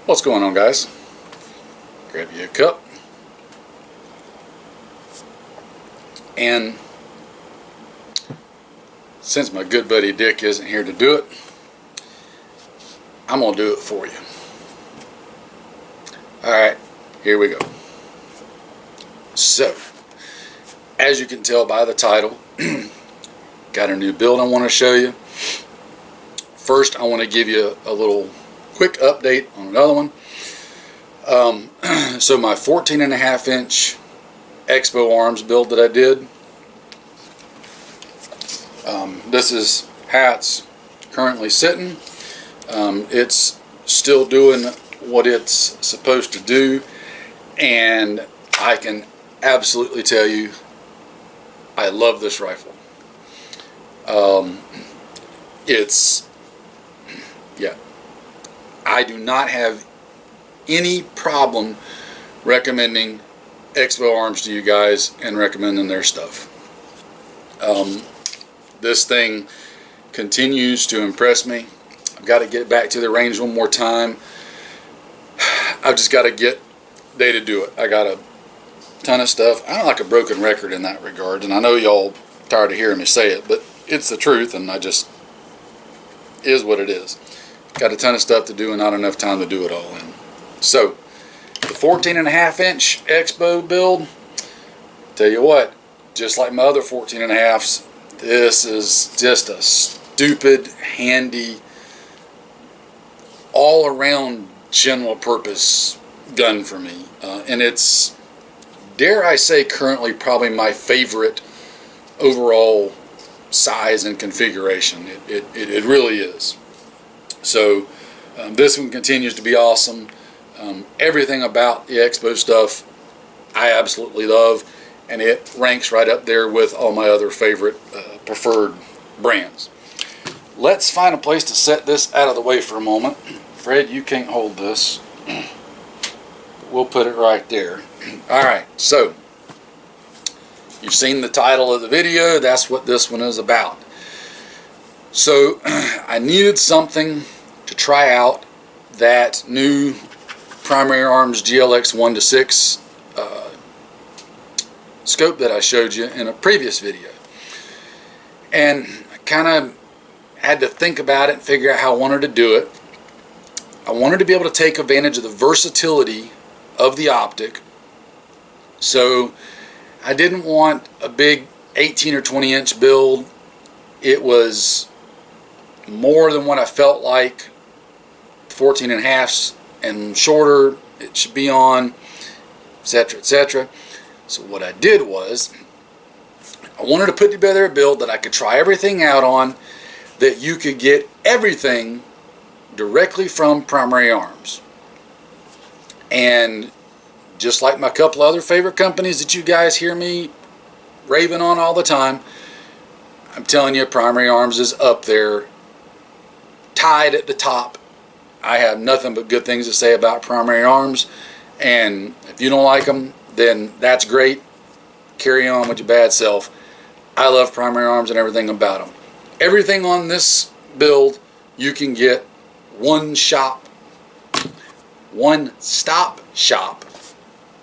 What's going on, guys? Grab you a cup. And since my good buddy Dick isn't here to do it, I'm going to do it for you. Alright, here we go. So, as you can tell by the title, got a new build I want to show you. First, I want to give you a little quick update on another one. So my 14.5 inch Expo Arms build that I did, this is how it's currently sitting. It's still doing what it's supposed to do, and I can absolutely tell you I love this rifle. I do not have any problem recommending Expo Arms to you guys and recommending their stuff. This thing continues to impress me. I've got to get back to the range one more time. I've just got to get day to do it. I got a ton of stuff. I don't like a broken record in that regard, and I know y'all tired of hearing me say it, but it's the truth, and I just is what it is. Got a ton of stuff to do and not enough time to do it all in. So, the 14.5 inch Expo build, tell you what, just like my other 14.5s, this is just a stupid, handy, all around general purpose gun for me. And it's, dare I say, currently probably my favorite overall size and configuration. It really is. So this one continues to be awesome. Everything about the Expo stuff I absolutely love, and it ranks right up there with all my other favorite preferred brands. Let's find a place to set this out of the way for a moment. Fred, you can't hold this. We'll put it right there. Alright, so you've seen the title of the video. That's what this one is about. So I needed something to try out that new Primary Arms GLX 1:6 scope that I showed you in a previous video. And I kind of had to think about it and figure out how I wanted to do it. I wanted to be able to take advantage of the versatility of the optic. So I didn't want a big 18 or 20 inch build. It was more than what I felt like 14.5s and shorter it should be on, etc., etc. So what I did was I wanted to put together a build that I could try everything out on, that you could get everything directly from Primary Arms. And just like my couple other favorite companies that you guys hear me raving on all the time, I'm telling you, Primary Arms is up there, tied at the top. I have nothing but good things to say about Primary Arms, and if you don't like them, then that's great. Carry on with your bad self. I love Primary Arms and everything about them. Everything on this build you can get one-stop shop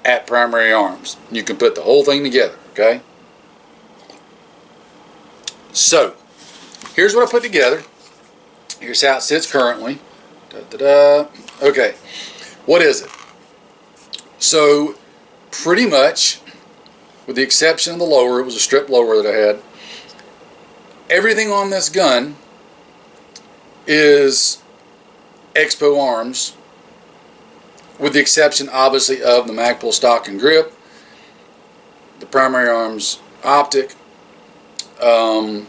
at Primary Arms. You can put the whole thing together, okay? So, here's what I put together. Here's how it sits currently. Okay, what is it? So, pretty much, with the exception of the lower, it was a strip lower that I had, everything on this gun is Expo Arms, with the exception, obviously, of the Magpul stock and grip, the Primary Arms optic, and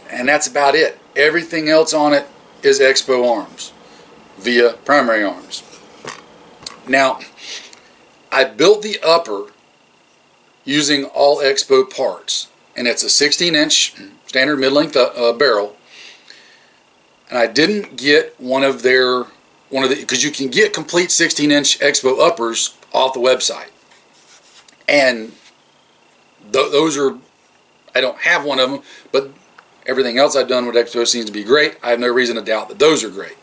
that's about it. Everything else on it is Expo Arms via Primary Arms. Now, I built the upper using all Expo parts, and it's a 16-inch standard mid-length barrel. And I didn't get because you can get complete 16-inch Expo uppers off the website, and those are, I don't have one of them, but everything else I've done with Expo seems to be great. I have no reason to doubt that those are great.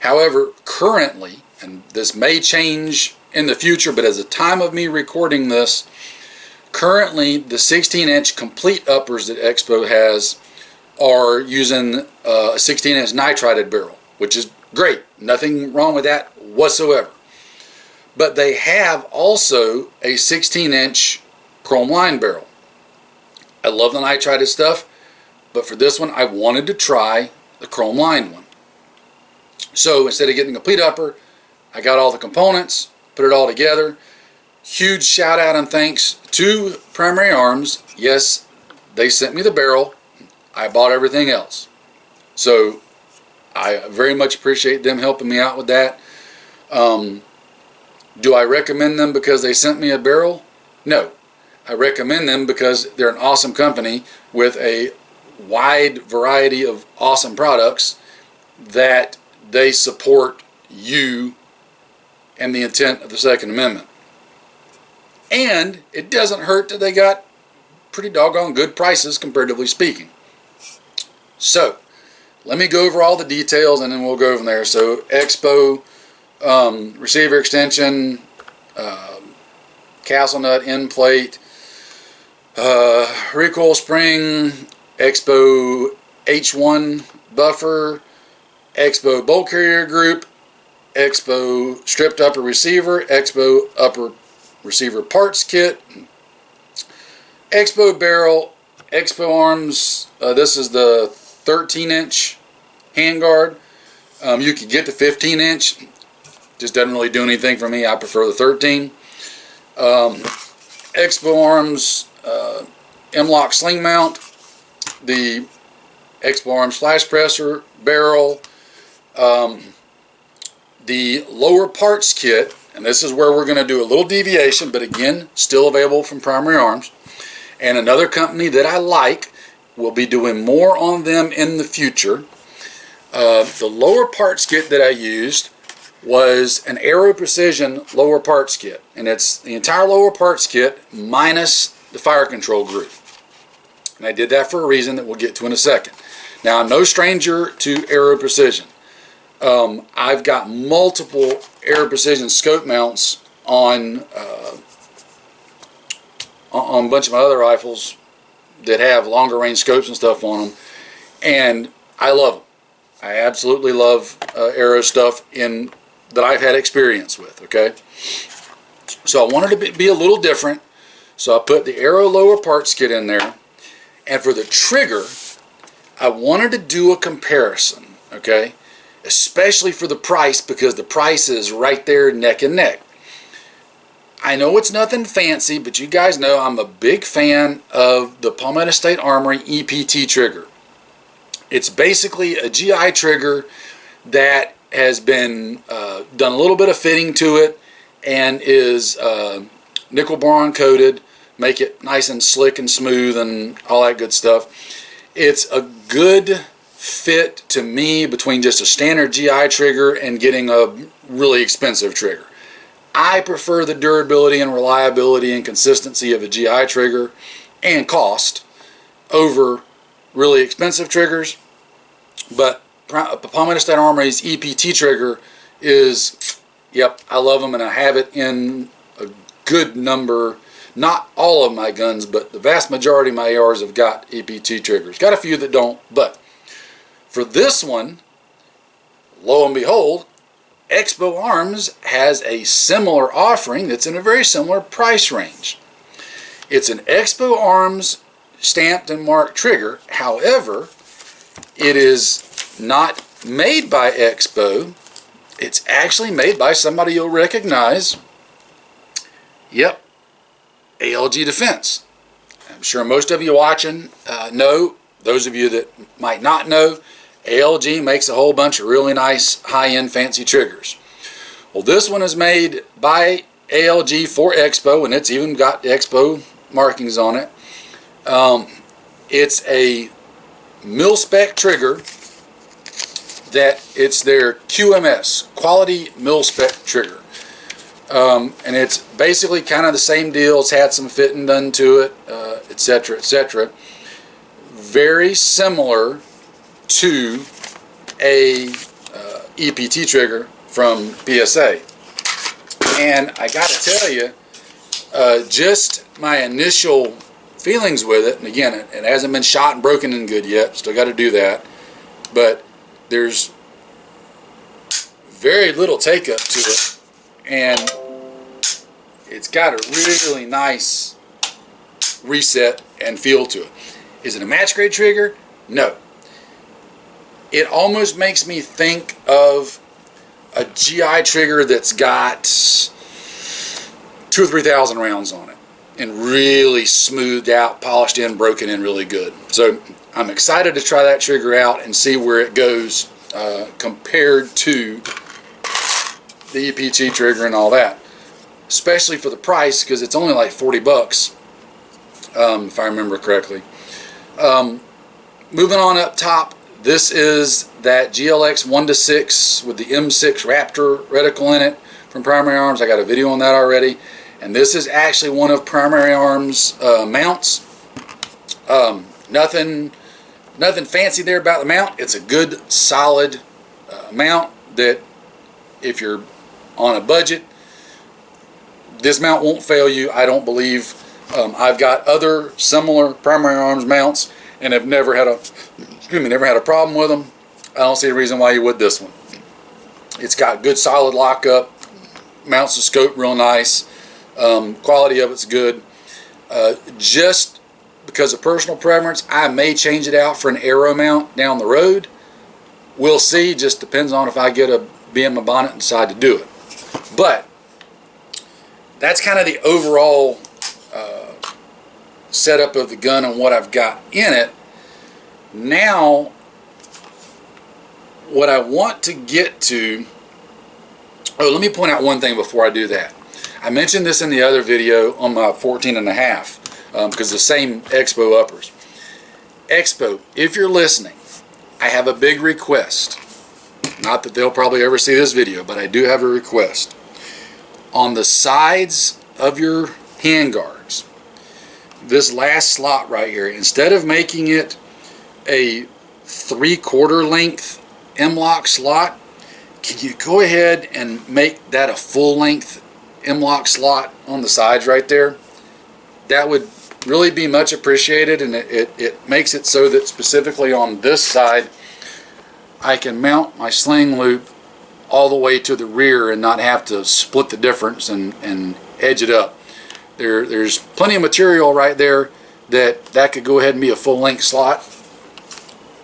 However, currently, and this may change in the future, but as the time of me recording this, currently the 16-inch complete uppers that Expo has are using a 16-inch nitrided barrel, which is great. Nothing wrong with that whatsoever. But they have also a 16-inch chrome line barrel. I love the nitrided stuff, but for this one I wanted to try the chrome lined one. So instead of getting a complete upper, I got all the components, put it all together. Huge shout out and thanks to Primary Arms. Yes, they sent me the barrel. I bought everything else. So I very much appreciate them helping me out with that. Do I recommend them because they sent me a barrel? No. I recommend them because they're an awesome company with a wide variety of awesome products that they support you and the intent of the Second Amendment. And it doesn't hurt that they got pretty doggone good prices, comparatively speaking. So, let me go over all the details and then we'll go from there. So, Expo, receiver extension, castle nut, end plate, recoil spring, Expo H1 buffer, Expo bolt carrier group, Expo stripped upper receiver, Expo upper receiver parts kit, Expo barrel, Expo Arms. This is the 13-inch handguard. You could get the 15-inch. Just doesn't really do anything for me. I prefer the 13. Expo Arms M-lock sling mount, the Expo Arms flash presser barrel, the lower parts kit, and this is where we're going to do a little deviation, but again, still available from Primary Arms. And another company that I like, we'll be doing more on them in the future. The lower parts kit that I used was an Aero Precision lower parts kit, and it's the entire lower parts kit minus the fire control group. And I did that for a reason that we'll get to in a second. Now, I'm no stranger to Aero Precision. I've got multiple Aero Precision scope mounts on a bunch of my other rifles that have longer range scopes and stuff on them, and I love them. I absolutely love Aero stuff that I've had experience with. Okay, so I wanted to be a little different, so I put the Aero lower parts kit in there, and for the trigger, I wanted to do a comparison. Okay, especially for the price, because the price is right there neck and neck. I know it's nothing fancy, but you guys know I'm a big fan of the Palmetto State Armory EPT trigger. It's basically a GI trigger that has been done a little bit of fitting to it and is nickel boron coated, make it nice and slick and smooth and all that good stuff. It's a good fit to me between just a standard GI trigger and getting a really expensive trigger. I prefer the durability and reliability and consistency of a GI trigger and cost over really expensive triggers. But Palmetto State Armory's EPT trigger is, yep, I love them, and I have it in a good number. Not all of my guns, but the vast majority of my ARs have got EPT triggers. Got a few that don't, but for this one, lo and behold, Expo Arms has a similar offering that's in a very similar price range. It's an Expo Arms stamped and marked trigger. However, it is not made by Expo. It's actually made by somebody you'll recognize. Yep, ALG Defense. I'm sure most of you watching know. Those of you that might not know, ALG makes a whole bunch of really nice high-end fancy triggers. Well, this one is made by ALG for Expo, and it's even got Expo markings on it. It's a mil-spec trigger that it's their QMS, quality mil-spec trigger. And it's basically kind of the same deal. It's had some fitting done to it, etc., etc. Very similar to a EPT trigger from PSA. And I got to tell you, just my initial feelings with it, and again, it hasn't been shot and broken in good yet, still got to do that, but there's very little take up to it, and it's got a really nice reset and feel to it. Is it a match grade trigger? No. It almost makes me think of a GI trigger that's got 2,000 or 3,000 rounds on it, and really smoothed out, polished in, broken in really good. So I'm excited to try that trigger out and see where it goes compared to the EPT trigger and all that, especially for the price, because it's only like 40 bucks if I remember correctly. Moving on up top, this is that GLX 1:6 with the M6 Raptor reticle in it from Primary Arms. I got a video on that already, and this is actually one of Primary Arms mounts. Nothing fancy there about the mount. It's a good solid mount that if you're on a budget, this mount won't fail you, I don't believe. I've got other similar Primary Arms mounts and have never had a problem with them. I don't see a reason why you would this one. It's got good solid lockup, mounts the scope real nice, quality of it's good. Just because of personal preference, I may change it out for an aero mount down the road. We'll see, just depends on if I get a bee in my bonnet and decide to do it. But that's kind of the overall setup of the gun and what I've got in it. Now, what I want to get to, let me point out one thing before I do that. I mentioned this in the other video on my 14.5 because the same Expo uppers. Expo, if you're listening, I have a big request. Not that they'll probably ever see this video, but I do have a request. On the sides of your handguards, this last slot right here, instead of making it a 3/4 length M-LOK slot, can you go ahead and make that a full length M-LOK slot on the sides right there? That would really be much appreciated, and it makes it so that specifically on this side I can mount my sling loop all the way to the rear and not have to split the difference and edge it up. There's plenty of material right there that could go ahead and be a full length slot.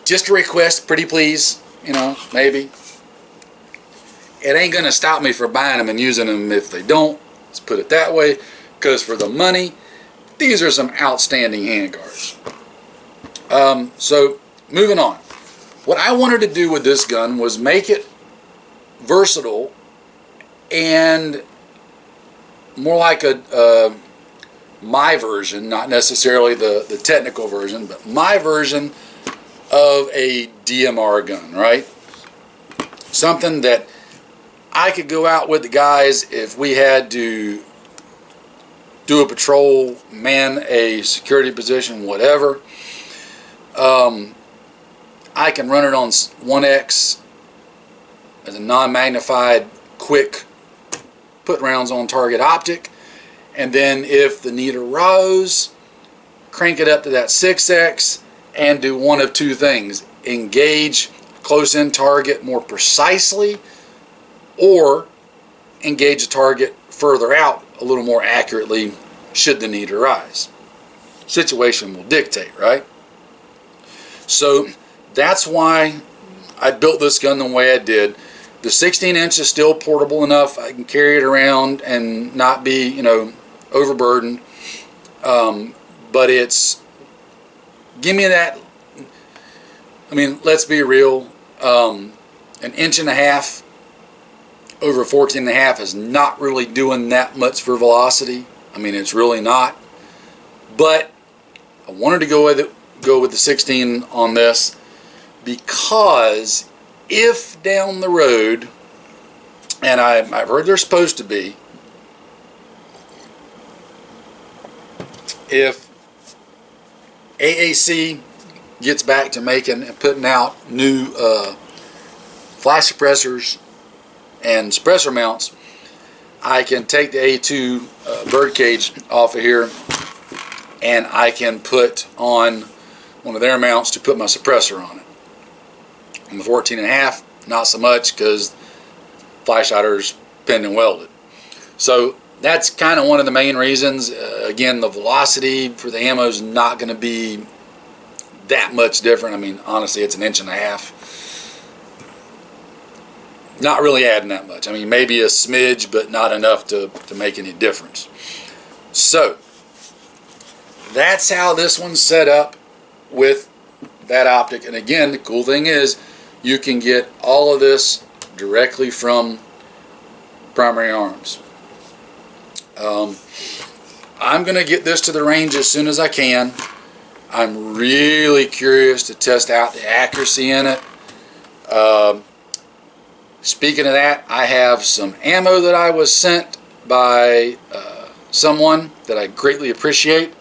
Just a request, pretty please, you know, maybe. It ain't gonna stop me from buying them and using them if they don't. Let's put it that way, because for the money, these are some outstanding handguards. So moving on. What I wanted to do with this gun was make it versatile and more like my version, not necessarily the technical version, but my version of a DMR gun, right? Something that I could go out with the guys if we had to do a patrol, man a security position, whatever. I can run it on 1X as a non-magnified, quick, put rounds on target optic, and then if the need arose, crank it up to that 6X and do one of two things: engage close-in target more precisely, or engage a target further out a little more accurately should the need arise. Situation will dictate, right? So that's why I built this gun the way I did. The 16-inch is still portable enough. I can carry it around and not be, you know, overburdened. But it's, give me that, I mean, let's be real, 1.5 inches over 14.5 is not really doing that much for velocity. I mean, it's really not. But I wanted to go with the 16 on this, because if down the road, and I've heard they're supposed to be, if AAC gets back to making and putting out new flash suppressors and suppressor mounts, I can take the A2 birdcage off of here, and I can put on one of their mounts to put my suppressor on it. On the 14.5, not so much, because flash hider's pinned and welded. So that's kind of one of the main reasons. Again, the velocity for the ammo is not going to be that much different. I mean, honestly, it's 1.5 inches. Not really adding that much. I mean, maybe a smidge, but not enough to make any difference. So that's how this one's set up with that optic. And again, the cool thing is you can get all of this directly from Primary Arms. I'm going to get this to the range as soon as I can. I'm really curious to test out the accuracy in it. Speaking of that, I have some ammo that I was sent by someone that I greatly appreciate,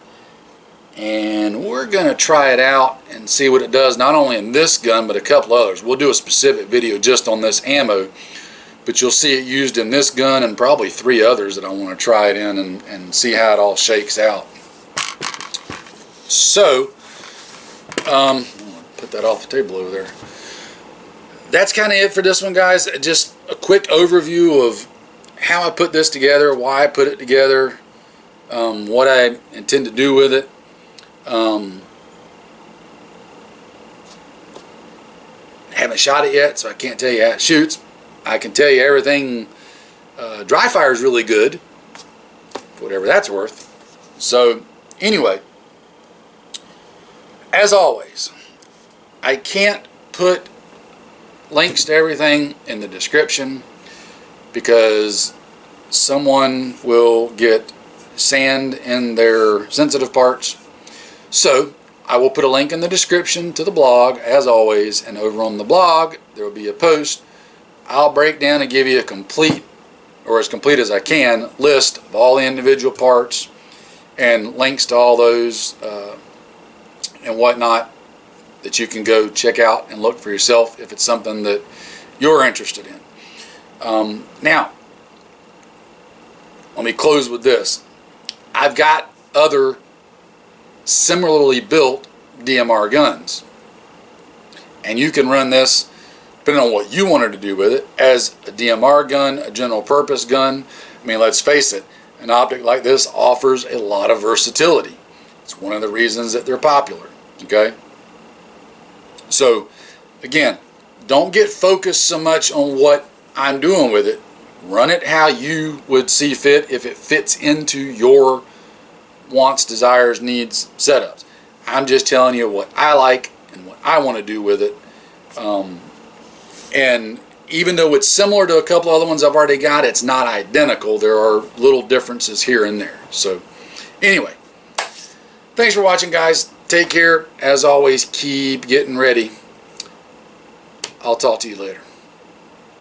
and we're going to try it out and see what it does, not only in this gun but a couple others. We'll do a specific video just on this ammo, but you'll see it used in this gun and probably 3 others that I want to try it in and see how it all shakes out. So I'm going to put that off the table over there. That's kind of it for this one, guys. Just a quick overview of how I put this together, why I put it together, what I intend to do with it. Haven't shot it yet, so I can't tell you how it shoots. I can tell you everything. Dry fire is really good, whatever that's worth. So anyway, as always, I can't put links to everything in the description because someone will get sand in their sensitive parts. So I will put a link in the description to the blog as always, and over on the blog there will be a post. I'll break down and give you a complete, or as complete as I can, list of all the individual parts and links to all those and whatnot that you can go check out and look for yourself if it's something that you're interested in. Now, let me close with this. I've got other similarly built DMR guns, and you can run this depending on what you wanted to do with it as a DMR gun, a general purpose gun. I mean, let's face it, an optic like this offers a lot of versatility. It's one of the reasons that they're popular. Okay? So, again, don't get focused so much on what I'm doing with it. Run it how you would see fit, if it fits into your wants, desires, needs, setups. I'm just telling you what I like and what I want to do with it. And even though it's similar to a couple other ones I've already got, it's not identical. There are little differences here and there. So, anyway, thanks for watching, guys. Take care. As always, keep getting ready. I'll talk to you later.